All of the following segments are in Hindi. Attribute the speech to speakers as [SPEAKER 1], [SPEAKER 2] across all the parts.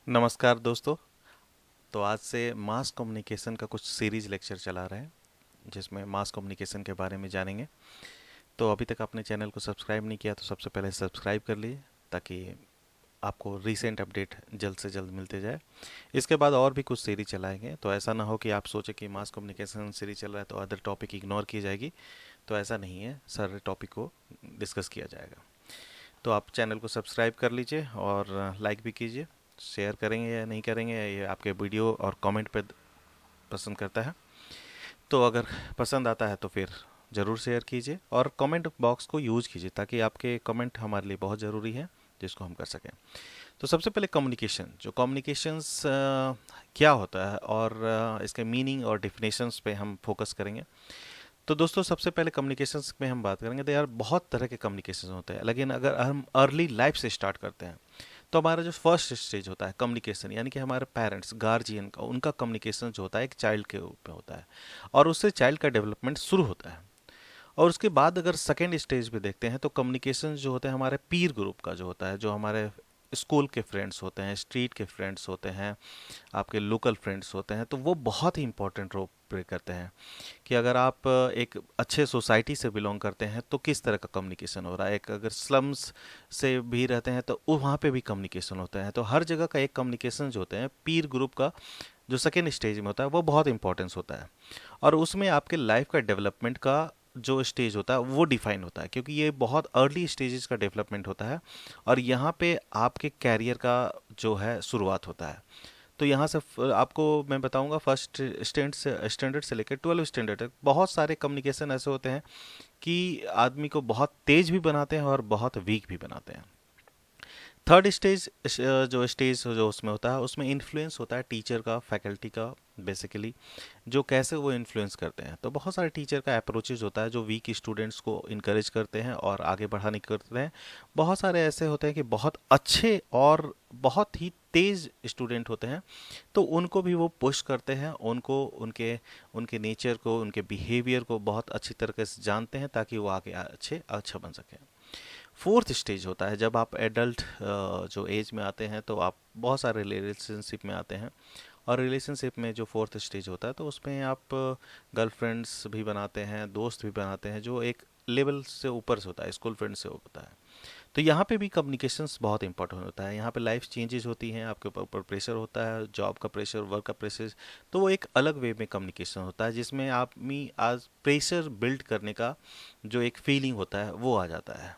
[SPEAKER 1] नमस्कार दोस्तों। तो आज से मास कम्युनिकेशन का कुछ सीरीज लेक्चर चला रहे हैं जिसमें मास कम्युनिकेशन के बारे में जानेंगे। तो अभी तक आपने चैनल को सब्सक्राइब नहीं किया तो सबसे पहले सब्सक्राइब कर लीजिए ताकि आपको रीसेंट अपडेट जल्द से जल्द मिलते जाए। इसके बाद और भी कुछ सीरीज चलाएंगे, तो ऐसा ना हो कि आप सोचें कि मास कम्युनिकेशन सीरीज चल रहा है तो अदर टॉपिक इग्नोर की जाएगी। तो ऐसा नहीं है, सारे टॉपिक को डिस्कस किया जाएगा। तो आप चैनल को सब्सक्राइब कर लीजिए और लाइक भी कीजिए। शेयर करेंगे या नहीं करेंगे ये आपके वीडियो और कमेंट पे पसंद करता है। तो अगर पसंद आता है तो फिर ज़रूर शेयर कीजिए और कमेंट बॉक्स को यूज कीजिए ताकि आपके कमेंट हमारे लिए बहुत ज़रूरी है जिसको हम कर सकें। तो सबसे पहले कम्युनिकेशन, जो कम्युनिकेशंस क्या होता है और इसके मीनिंग और डिफिनेशंस पे हम फोकस करेंगे। तो दोस्तों सबसे पहले कम्युनिकेशंस में हम बात करेंगे तो यार बहुत तरह के कम्युनिकेशन होते हैं, लेकिन अगर हम अर्ली लाइफ से स्टार्ट करते हैं तो हमारा जो फर्स्ट स्टेज होता है कम्युनिकेशन, यानी कि हमारे पेरेंट्स गार्जियन का उनका कम्युनिकेशन जो होता है एक चाइल्ड के रूप में होता है और उससे चाइल्ड का डेवलपमेंट शुरू होता है। और उसके बाद अगर सेकेंड स्टेज पे देखते हैं तो कम्युनिकेशन जो होता है हमारे पीर ग्रुप का जो होता है, जो हमारे स्कूल के फ्रेंड्स होते हैं, स्ट्रीट के फ्रेंड्स होते हैं, आपके लोकल फ्रेंड्स होते हैं, तो वो बहुत ही इंपॉर्टेंट रोल प्ले करते हैं। कि अगर आप एक अच्छे सोसाइटी से बिलोंग करते हैं तो किस तरह का कम्युनिकेशन हो रहा है, एक अगर स्लम्स से भी रहते हैं तो वहाँ पे भी कम्युनिकेशन होता है। तो हर जगह का एक कम्युनिकेशन जो होते हैं पीर ग्रुप का जो सेकेंड स्टेज में होता है वो बहुत इंपॉर्टेंस होता है। और उसमें आपके लाइफ का डेवलपमेंट का जो स्टेज होता है वो डिफाइन होता है, क्योंकि ये बहुत अर्ली स्टेजेस का डेवलपमेंट होता है और यहाँ पे आपके कैरियर का जो है शुरुआत होता है। तो यहाँ से आपको मैं बताऊंगा फर्स्ट स्टैंडर्ड से लेकर 12 स्टैंडर्ड तक बहुत सारे कम्युनिकेशन ऐसे होते हैं कि आदमी को बहुत तेज भी बनाते हैं और बहुत वीक भी बनाते हैं। थर्ड स्टेज जो स्टेज जो उसमें होता है उसमें इन्फ्लुएंस होता है टीचर का, फैकल्टी का, बेसिकली जो कैसे वो इन्फ्लुएंस करते हैं। तो बहुत सारे टीचर का अप्रोचेज होता है जो वीक स्टूडेंट्स को इनकरेज करते हैं और आगे बढ़ाने की करते हैं। बहुत सारे ऐसे होते हैं कि बहुत अच्छे और बहुत ही तेज स्टूडेंट होते हैं, तो उनको भी वो पुश करते हैं, उनको उनके उनके नेचर को, उनके बिहेवियर को बहुत अच्छी तरीके से जानते हैं ताकि वो आगे अच्छा बन सके। फोर्थ स्टेज होता है जब आप एडल्ट जो एज में आते हैं तो आप बहुत सारे रिलेशनशिप में आते हैं। और रिलेशनशिप में जो फोर्थ स्टेज होता है तो उसमें आप गर्लफ्रेंड्स भी बनाते हैं, दोस्त भी बनाते हैं, जो एक लेवल से ऊपर से होता है, स्कूल फ्रेंड से होता है। तो यहाँ पे भी कम्युनिकेशंस बहुत इंपॉर्टेंट होता है। यहाँ पे लाइफ चेंजेस होती हैं, आपके ऊपर प्रेशर होता है, जॉब का प्रेशर, वर्क का प्रेशर। तो वो एक अलग वे में कम्युनिकेशन होता है जिसमें आप मी आज प्रेशर बिल्ड करने का जो एक फीलिंग होता है वो आ जाता है।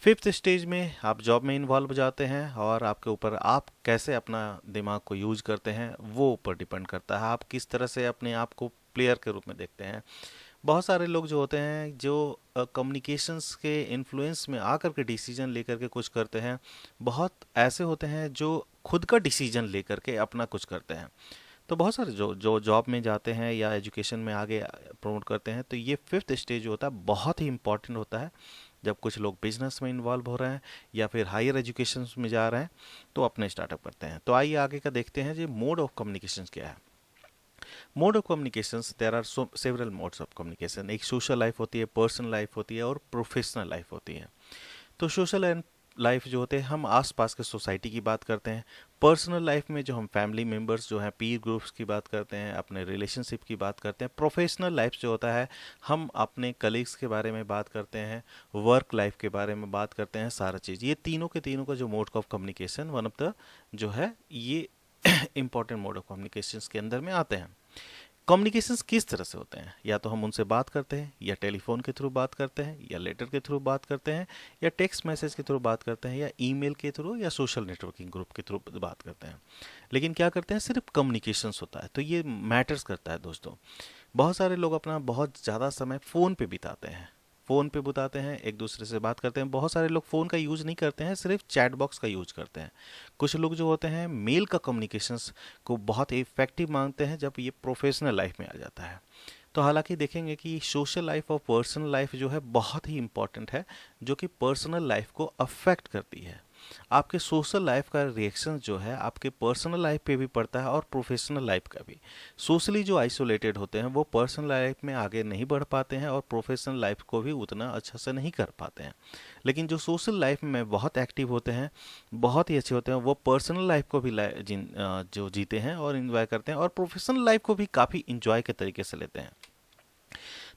[SPEAKER 1] फिफ्थ स्टेज में आप जॉब में इन्वॉल्व हो जाते हैं और आपके ऊपर आप कैसे अपना दिमाग को यूज करते हैं वो ऊपर डिपेंड करता है, आप किस तरह से अपने आप को प्लेयर के रूप में देखते हैं। बहुत सारे लोग जो होते हैं जो कम्युनिकेशंस के इन्फ्लुएंस में आकर के डिसीजन लेकर के कुछ करते हैं, बहुत ऐसे होते हैं जो खुद का डिसीजन लेकर के अपना कुछ करते हैं। तो बहुत सारे जो जो जॉब में जाते हैं या एजुकेशन में आगे प्रमोट करते हैं, तो ये फिफ्थ स्टेज जो होता है बहुत ही इंपॉर्टेंट होता है। जब कुछ लोग बिजनेस में इन्वॉल्व हो रहे हैं या फिर हायर एजुकेशन में जा रहे हैं तो अपने स्टार्टअप करते हैं। तो आइए आगे का देखते हैं जी मोड ऑफ कम्युनिकेशन क्या है। Mode of communication, there are several modes of communication. एक सोशल लाइफ होती है, पर्सनल लाइफ होती है और प्रोफेशनल लाइफ होती है। तो सोशल एंड लाइफ जो होते हैं हम आसपास के सोसाइटी की बात करते हैं। पर्सनल लाइफ में जो हम फैमिली मेम्बर्स जो हैं, पीर ग्रुप्स की बात करते हैं, अपने रिलेशनशिप की बात करते हैं। प्रोफेशनल लाइफ जो होता है हम अपने कलीग्स के बारे में बात करते हैं, वर्क लाइफ के बारे में बात करते हैं, सारा चीज़। ये तीनों के तीनों का जो mode of communication one of the जो है ये इंपॉर्टेंट मोड ऑफ कम्युनिकेशन के अंदर में आते हैं। कम्युनिकेशंस किस तरह से होते हैं, या तो हम उनसे बात करते हैं या टेलीफोन के थ्रू बात करते हैं या लेटर के थ्रू बात करते हैं या टेक्स्ट मैसेज के थ्रू बात करते हैं या ईमेल के थ्रू या सोशल नेटवर्किंग ग्रुप के थ्रू बात करते हैं। लेकिन क्या करते हैं, सिर्फ कम्युनिकेशंस होता है। तो ये मैटर्स करता है दोस्तों। बहुत सारे लोग अपना बहुत ज़्यादा समय फ़ोन पे बिताते हैं, फ़ोन पे बिताते हैं, एक दूसरे से बात करते हैं। बहुत सारे लोग फ़ोन का यूज़ नहीं करते हैं, सिर्फ चैट बॉक्स का यूज़ करते हैं। कुछ लोग जो होते हैं मेल का कम्युनिकेशंस को बहुत इफेक्टिव मानते हैं जब ये प्रोफेशनल लाइफ में आ जाता है। तो हालांकि देखेंगे कि सोशल लाइफ और पर्सनल लाइफ जो है बहुत ही इंपॉर्टेंट है, जो कि पर्सनल लाइफ को अफेक्ट करती है। आपके सोशल लाइफ का रिएक्शन जो है आपके पर्सनल लाइफ पे भी पड़ता है और प्रोफेशनल लाइफ का भी। सोशली जो आइसोलेटेड होते हैं वो पर्सनल लाइफ में आगे नहीं बढ़ पाते हैं और प्रोफेशनल लाइफ को भी उतना अच्छा से नहीं कर पाते हैं। लेकिन जो सोशल लाइफ में बहुत एक्टिव होते हैं, बहुत ही अच्छे होते हैं, वो पर्सनल लाइफ को भी जो जीते हैं और इंजॉय करते हैं और प्रोफेशनल लाइफ को भी काफ़ी इंजॉय के तरीके से लेते हैं।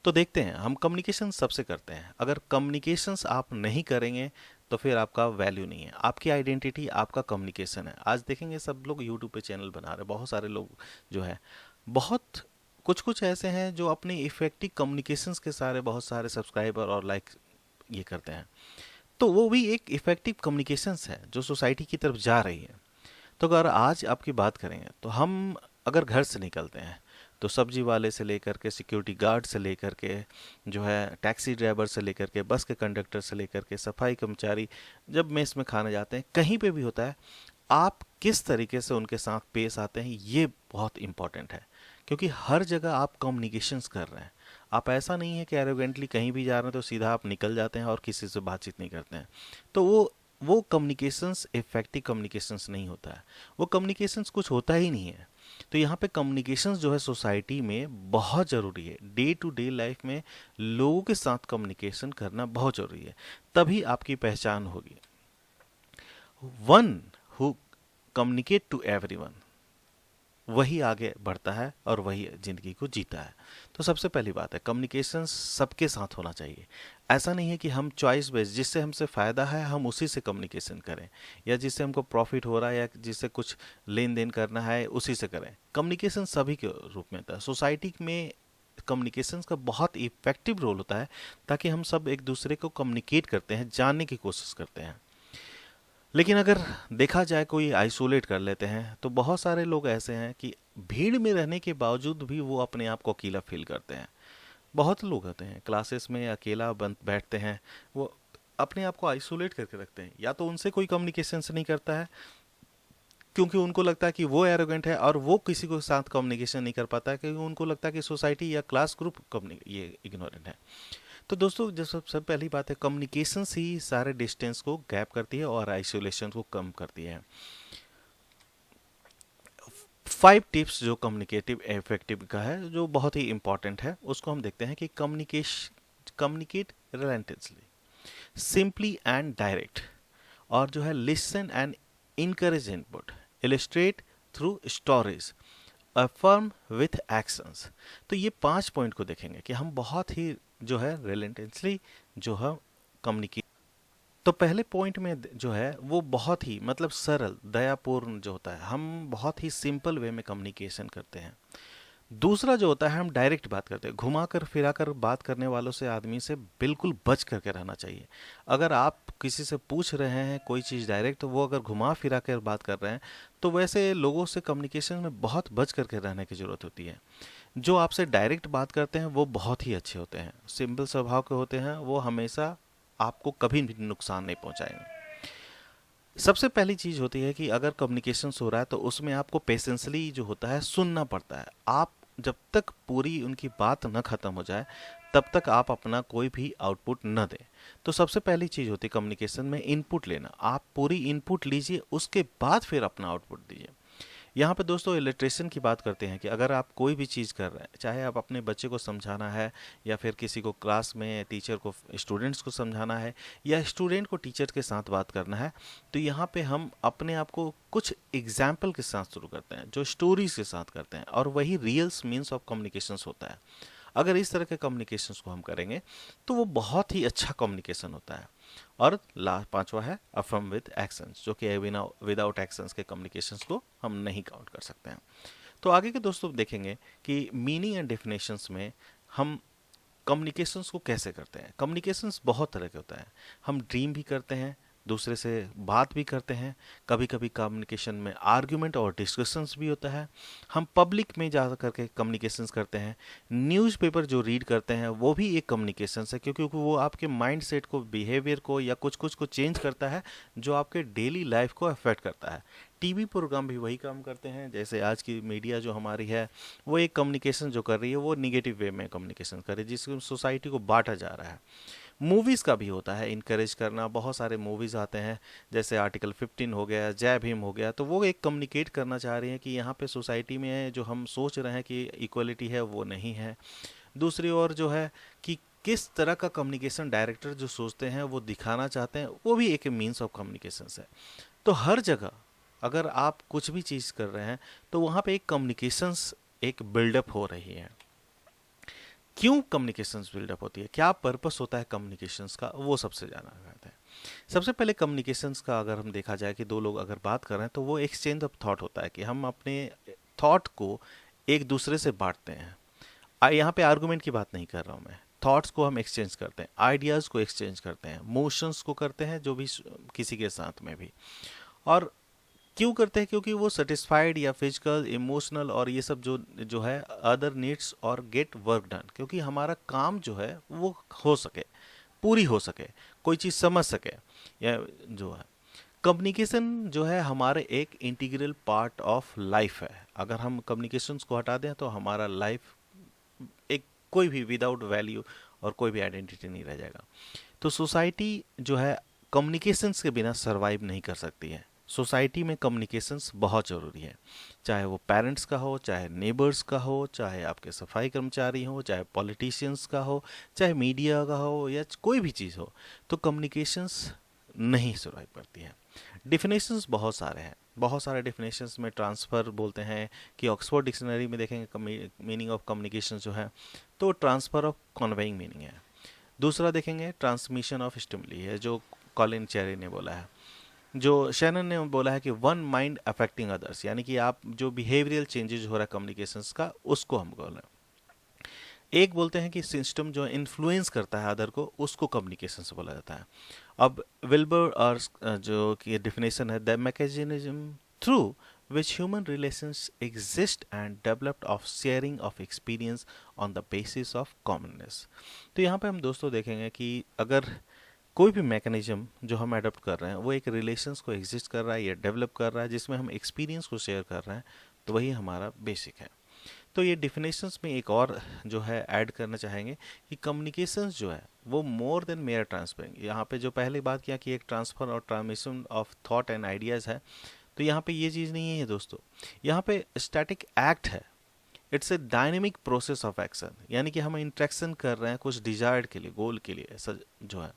[SPEAKER 1] तो देखते हैं, हम कम्युनिकेशन सबसे करते हैं। अगर कम्युनिकेशंस आप नहीं करेंगे तो फिर आपका वैल्यू नहीं है। आपकी आइडेंटिटी आपका कम्युनिकेशन है। आज देखेंगे सब लोग यूट्यूब पे चैनल बना रहे हैं, बहुत सारे लोग जो है, बहुत कुछ कुछ ऐसे हैं जो अपनी इफेक्टिव कम्युनिकेशंस के सारे बहुत सारे सब्सक्राइबर और लाइक ये करते हैं। तो वो भी एक इफेक्टिव कम्युनिकेशंस है जो सोसाइटी की तरफ जा रही है। तो अगर आज आपकी बात करेंगे तो हम अगर घर से निकलते हैं तो सब्जी वाले से लेकर के सिक्योरिटी गार्ड से लेकर के जो है टैक्सी ड्राइवर से लेकर के बस के कंडक्टर से लेकर के सफाई कर्मचारी, जब मेस में खाने जाते हैं, कहीं पे भी होता है, आप किस तरीके से उनके साथ पेश आते हैं ये बहुत इंपॉर्टेंट है। क्योंकि हर जगह आप कम्युनिकेशंस कर रहे हैं। आप ऐसा नहीं है कि एरोगेंटली कहीं भी जा रहे हैं तो सीधा आप निकल जाते हैं और किसी से बातचीत नहीं करते हैं। तो वो कम्युनिकेशंस इफेक्टिव कम्युनिकेशंस नहीं होता है। वो कम्युनिकेशंस कुछ होता ही नहीं है। तो यहाँ पे कम्युनिकेशंस जो है सोसाइटी में बहुत ज़रूरी है। डे टू डे लाइफ में लोगों के साथ कम्युनिकेशन करना बहुत ज़रूरी है, तभी आपकी पहचान होगी। One who communicate to everyone, वही आगे बढ़ता है और वही ज़िंदगी को जीता है। तो सबसे पहली बात है, कम्युनिकेशन सबके साथ होना चाहिए। ऐसा नहीं है कि हम चॉइस बेस्ड, जिससे हमसे फ़ायदा है हम उसी से कम्युनिकेशन करें, या जिससे हमको प्रॉफिट हो रहा है या जिससे कुछ लेन देन करना है उसी से करें। कम्युनिकेशन सभी के रूप में होता है। सोसाइटी में कम्युनिकेशन का बहुत इफेक्टिव रोल होता है, ताकि हम सब एक दूसरे को कम्युनिकेट करते हैं, जानने की कोशिश करते हैं। लेकिन अगर देखा जाए कोई आइसोलेट कर लेते हैं, तो बहुत सारे लोग ऐसे हैं कि भीड़ में रहने के बावजूद भी वो अपने आप को अकेला फील करते हैं। बहुत लोग होते हैं क्लासेस में अकेला बन बैठते हैं, वो अपने आप को आइसोलेट करके रखते हैं। या तो उनसे कोई कम्युनिकेशन से नहीं करता है क्योंकि उनको लगता है कि वो एरोगेंट है, और वो किसी को साथ कम्युनिकेशन नहीं कर पाता है क्योंकि उनको लगता है कि सोसाइटी या क्लास ग्रुप ये इग्नोरेंट है। तो दोस्तों, जो सबसे पहली बात है, कम्युनिकेशन ही सारे डिस्टेंस को गैप करती है और आइसोलेशन को कम करती है। 5 टिप्स जो कम्युनिकेटिव इफेक्टिव का है, जो बहुत ही इंपॉर्टेंट है, उसको हम देखते हैं कि कम्युनिकेट रिलेंटसली, सिंपली एंड डायरेक्ट, और जो है listen and encourage input, illustrate through stories, affirm with actions. तो ये 5 पॉइंट को देखेंगे कि हम बहुत ही जो है रिलेंटसली जो है कम्युनिकेट। तो पहले पॉइंट में जो है वो बहुत ही मतलब सरल दयापूर्ण जो होता है, हम बहुत ही सिंपल वे में कम्युनिकेशन करते हैं। दूसरा जो होता है, हम डायरेक्ट बात करते हैं। घुमा कर फिरा कर बात करने वालों से आदमी से बिल्कुल बच करके रहना चाहिए। अगर आप किसी से पूछ रहे हैं कोई चीज़ डायरेक्ट, तो वो अगर घुमा फिरा कर बात कर रहे हैं, तो वैसे लोगों से कम्युनिकेशन में बहुत बच करके रहने की ज़रूरत होती है। जो आपसे डायरेक्ट बात करते हैं वो बहुत ही अच्छे होते हैं, सिंपल स्वभाव के होते हैं, वो हमेशा आपको कभी भी नुकसान नहीं पहुंचाएंगे। सबसे पहली चीज होती है कि अगर कम्युनिकेशन हो रहा है तो उसमें आपको पेशेंसली जो होता है सुनना पड़ता है। आप जब तक पूरी उनकी बात न खत्म हो जाए तब तक आप अपना कोई भी आउटपुट न दें। तो सबसे पहली चीज होती है कम्युनिकेशन में इनपुट लेना। आप पूरी इनपुट लीजिए, उसके बाद फिर अपना आउटपुट दीजिए। यहाँ पे दोस्तों इलिट्रेशन की बात करते हैं कि अगर आप कोई भी चीज़ कर रहे हैं, चाहे आप अपने बच्चे को समझाना है, या फिर किसी को क्लास में टीचर को स्टूडेंट्स को समझाना है, या स्टूडेंट को टीचर के साथ बात करना है, तो यहाँ पे हम अपने आप को कुछ एग्जाम्पल के साथ शुरू करते हैं, जो स्टोरीज के साथ करते हैं, और वही रियल्स मीन्स ऑफ कम्युनिकेशन होता है। अगर इस तरह के कम्युनिकेशन को हम करेंगे तो वो बहुत ही अच्छा कम्युनिकेशन होता है। और लास्ट 5वां है अफर्म विद एक्शंस, जो कि विदाउट एक्शंस के कम्युनिकेशंस को हम नहीं काउंट कर सकते हैं। तो आगे के दोस्तों देखेंगे कि मीनिंग एंड डेफिनेशंस में हम कम्युनिकेशंस को कैसे करते हैं। कम्युनिकेशंस बहुत तरह के होता है। हम ड्रीम भी करते हैं, दूसरे से बात भी करते हैं, कभी कभी कम्युनिकेशन में आर्ग्यूमेंट और डिस्कशंस भी होता है। हम पब्लिक में जा करके कम्युनिकेशंस करते हैं। न्यूज़पेपर जो रीड करते हैं वो भी एक कम्युनिकेशंस है, क्योंकि वो आपके माइंड सेट को, बिहेवियर को, या कुछ कुछ को चेंज करता है, जो आपके डेली लाइफ को अफेक्ट करता है। टीवी प्रोग्राम भी वही काम करते हैं। जैसे आज की मीडिया जो हमारी है, वो एक कम्युनिकेशन जो कर रही है वो निगेटिव वे में कम्युनिकेशन कर रही है, जिससे सोसाइटी को बांटा जा रहा है। मूवीज़ का भी होता है इनकरेज करना, बहुत सारे मूवीज़ आते हैं, जैसे आर्टिकल 15 हो गया, जय भीम हो गया, तो वो एक कम्युनिकेट करना चाह रही हैं कि यहाँ पे सोसाइटी में जो हम सोच रहे हैं कि इक्वलिटी है वो नहीं है। दूसरी ओर जो है कि किस तरह का कम्युनिकेशन डायरेक्टर जो सोचते हैं वो दिखाना चाहते हैं, वो भी एक मीन्स ऑफ कम्युनिकेशन है। तो हर जगह अगर आप कुछ भी चीज़ कर रहे हैं तो वहाँ पे एक कम्युनिकेशंस एक बिल्डअप हो रही है। क्यों कम्युनिकेशंस बिल्डअप होती है, क्या पर्पस होता है कम्युनिकेशंस का, वो सबसे जाना चाहते हैं। सबसे पहले कम्युनिकेशंस का अगर हम देखा जाए कि दो लोग अगर बात कर रहे हैं तो वो एक्सचेंज ऑफ थॉट होता है कि हम अपने थॉट को एक दूसरे से बांटते हैं। यहाँ पे आर्गुमेंट की बात नहीं कर रहा हूँ मैं, थॉट्स को हम एक्सचेंज करते हैं, आइडियाज़ को एक्सचेंज करते हैं, मोशंस को करते हैं, जो भी किसी के साथ में भी। और क्यों करते हैं, क्योंकि वो सेटिस्फाइड या फिजिकल इमोशनल और ये सब जो जो है अदर नीड्स और गेट वर्क डन, क्योंकि हमारा काम जो है वो हो सके, पूरी हो सके, कोई चीज़ समझ सके, या जो है कम्युनिकेशन जो है हमारे एक इंटीग्रल पार्ट ऑफ लाइफ है। अगर हम कम्युनिकेशंस को हटा दें तो हमारा लाइफ एक कोई भी विदाउट वैल्यू और कोई भी आइडेंटिटी नहीं रह जाएगा। तो सोसाइटी जो है कम्युनिकेशंस के बिना सरवाइव नहीं कर सकती है। सोसाइटी में कम्युनिकेशंस बहुत ज़रूरी है, चाहे वो पेरेंट्स का हो, चाहे नेबर्स का हो, चाहे आपके सफाई कर्मचारी हो, चाहे पॉलिटिशियंस का हो, चाहे मीडिया का हो, या कोई भी चीज़ हो, तो कम्युनिकेशंस नहीं सरवाइव करती है। डिफिनेशंस बहुत सारे हैं, बहुत सारे डिफिनेशंस में ट्रांसफ़र बोलते हैं कि ऑक्सफोर्ड डिक्शनरी में देखेंगे मीनिंग ऑफ कम्युनिकेशन जो है तो ट्रांसफ़र ऑफ कन्वेइंग मीनिंग है। दूसरा देखेंगे ट्रांसमिशन ऑफ स्टिमुली है, जो कॉलिन चेरी ने बोला है। जो शैनन ने बोला है कि वन माइंड अफेक्टिंग अदर्स, यानी कि आप जो बिहेवियरल चेंजेस हो रहा है कम्युनिकेशंस का, उसको हम बोल रहे हैं। एक बोलते हैं कि सिस्टम जो इन्फ्लुएंस करता है अदर को, उसको कम्युनिकेशन से बोला जाता है। अब विल्बर और जो कि डेफिनेशन है, the mechanism through which human relations exist and developed of sharing of experience on the basis of commonness। तो यहाँ पे हम दोस्तों देखेंगे कि अगर कोई भी मैकेनिज्म जो हम अडॉप्ट कर रहे हैं वो एक रिलेशंस को एग्जिस्ट कर रहा है या डेवलप कर रहा है जिसमें हम एक्सपीरियंस को शेयर कर रहे हैं, तो वही हमारा बेसिक है। तो ये डिफिनेशंस में एक और जो है ऐड करना चाहेंगे कि कम्युनिकेशंस जो है वो मोर देन मेयर ट्रांसफरिंग। यहाँ पे जो पहले बात किया कि एक ट्रांसफ़र और transmission of thought and ideas है, तो यहाँ पे ये चीज़ नहीं है दोस्तों, यहाँ पे स्टैटिक एक्ट है। It's a dynamic process of action, यानी कि हम इंट्रैक्शन कर रहे हैं कुछ डिजायर्ड के लिए, गोल के लिए, ऐसा जो है।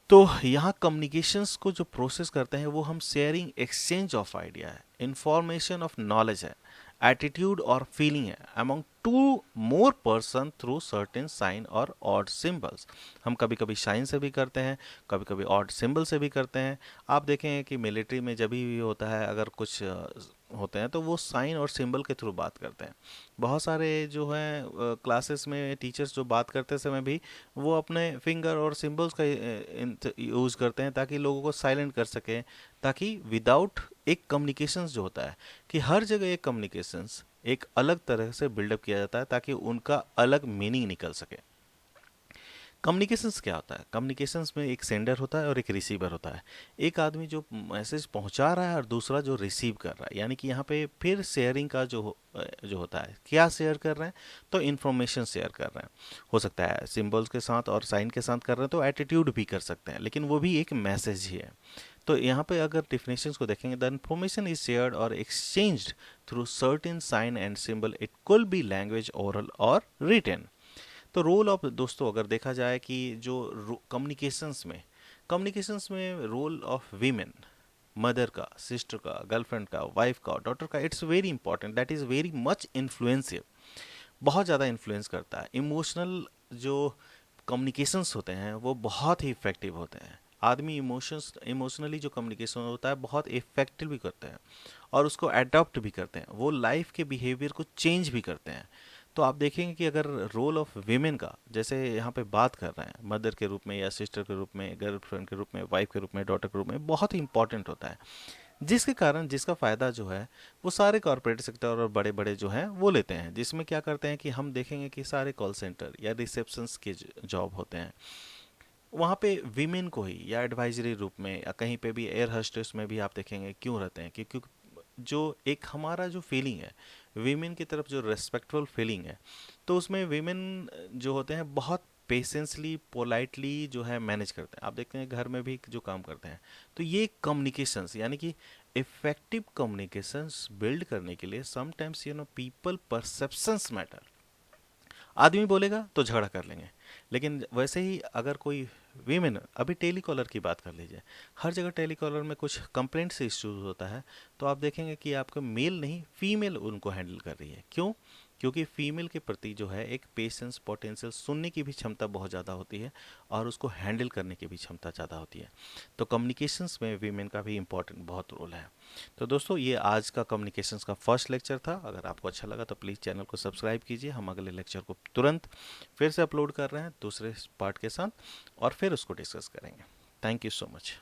[SPEAKER 1] तो यहाँ कम्युनिकेशंस को जो प्रोसेस करते हैं वो हम शेयरिंग एक्सचेंज ऑफ आइडिया है, इंफॉर्मेशन ऑफ नॉलेज है, एटीट्यूड और फीलिंग है among two more person through certain sign और ऑड सिंबल्स। हम कभी कभी साइन से भी करते हैं, कभी कभी ऑड सिंबल से भी करते हैं। आप देखें कि मिलिट्री में जब भी होता है, अगर कुछ होते हैं तो वो साइन और सिंबल के थ्रू बात करते हैं। बहुत सारे जो हैं क्लासेस में टीचर्स जो बात करते समय भी वो अपने फिंगर और सिंबल्स का यूज़ करते हैं ताकि लोगों को साइलेंट कर सकें, ताकि विदाउट एक कम्युनिकेशंस जो होता है कि हर जगह एक कम्युनिकेशंस एक अलग तरह से बिल्डअप किया जाता है ताकि उनका अलग मीनिंग निकल सके। कम्युनिकेशंस क्या होता है, कम्युनिकेशंस में एक सेंडर होता है और एक रिसीवर होता है। एक आदमी जो मैसेज पहुंचा रहा है और दूसरा जो रिसीव कर रहा है, यानी कि यहाँ पे फिर शेयरिंग का जो होता है, क्या शेयर कर रहे हैं, तो इन्फॉर्मेशन शेयर कर रहे हैं। हो सकता है सिंबल्स के साथ और साइन के साथ कर रहे हैं तो एटीट्यूड भी कर सकते हैं, लेकिन वो भी एक मैसेज ही है। तो यहाँ पे अगर डिफिनेशंस को देखेंगे, द इन्फॉर्मेशन इज शेयर्ड और exchanged through certain sign and symbol, it could be language, oral और रिटन। तो रोल ऑफ दोस्तों अगर देखा जाए कि जो कम्युनिकेशंस में रोल ऑफ वीमेन, मदर का, सिस्टर का, गर्लफ्रेंड का, वाइफ का, डॉटर का, it's very important, that is very much influencive, बहुत ज़्यादा इन्फ्लुएंस करता है। इमोशनल जो कम्युनिकेशंस होते हैं वो बहुत ही इफ़ेक्टिव होते हैं। आदमी इमोशनली जो कम्युनिकेशन होता है बहुत इफ़ेक्टिव भी करते हैं और उसको अडॉप्ट भी करते हैं, वो लाइफ के बिहेवियर को चेंज भी करते हैं। तो आप देखेंगे कि अगर रोल ऑफ वीमेन का, जैसे यहाँ पे बात कर रहे हैं मदर के रूप में या सिस्टर के रूप में, गर्लफ्रेंड के रूप में, वाइफ के रूप में, डॉटर के रूप में, बहुत ही इंपॉर्टेंट होता है, जिसके कारण जिसका फ़ायदा जो है वो सारे कॉरपोरेट सेक्टर और बड़े बड़े जो हैं वो लेते हैं। जिसमें क्या करते हैं कि हम देखेंगे कि सारे कॉल सेंटर या रिसेप्शंस के जॉब होते हैं, वहाँ पे वीमेन को ही या एडवाइजरी रूप में या कहीं पे भी एयर होस्टेस में भी आप देखेंगे क्यों रहते हैं, क्योंकि जो एक हमारा जो फीलिंग है वीमेन की तरफ, जो रेस्पेक्टफुल फीलिंग है, तो उसमें वीमेन जो होते हैं बहुत पेशेंसली पोलाइटली जो है मैनेज करते हैं। आप देखते हैं घर में भी जो काम करते हैं, तो ये कम्युनिकेशंस यानी कि इफेक्टिव कम्युनिकेशंस बिल्ड करने के लिए समटाइम्स पीपल परसेप्शंस मैटर। आदमी बोलेगा तो झगड़ा कर लेंगे, लेकिन वैसे ही अगर कोई वीमेन, अभी टेलीकॉलर की बात कर लीजिए, हर जगह टेलीकॉलर में कुछ कंप्लेंट से इश्यूज होता है, तो आप देखेंगे कि आपका मेल नहीं फीमेल उनको हैंडल कर रही है। क्यों? क्योंकि फीमेल के प्रति जो है एक पेशेंस, पोटेंशियल, सुनने की भी क्षमता बहुत ज़्यादा होती है और उसको हैंडल करने की भी क्षमता ज़्यादा होती है। तो कम्युनिकेशंस में वीमेन का भी इम्पोर्टेंट बहुत रोल है। तो दोस्तों, ये आज का कम्युनिकेशंस का फर्स्ट लेक्चर था। अगर आपको अच्छा लगा तो प्लीज़ चैनल को सब्सक्राइब कीजिए। हम अगले लेक्चर को तुरंत फिर से अपलोड कर रहे हैं दूसरे पार्ट के साथ, और फिर उसको डिस्कस करेंगे। Thank you so much.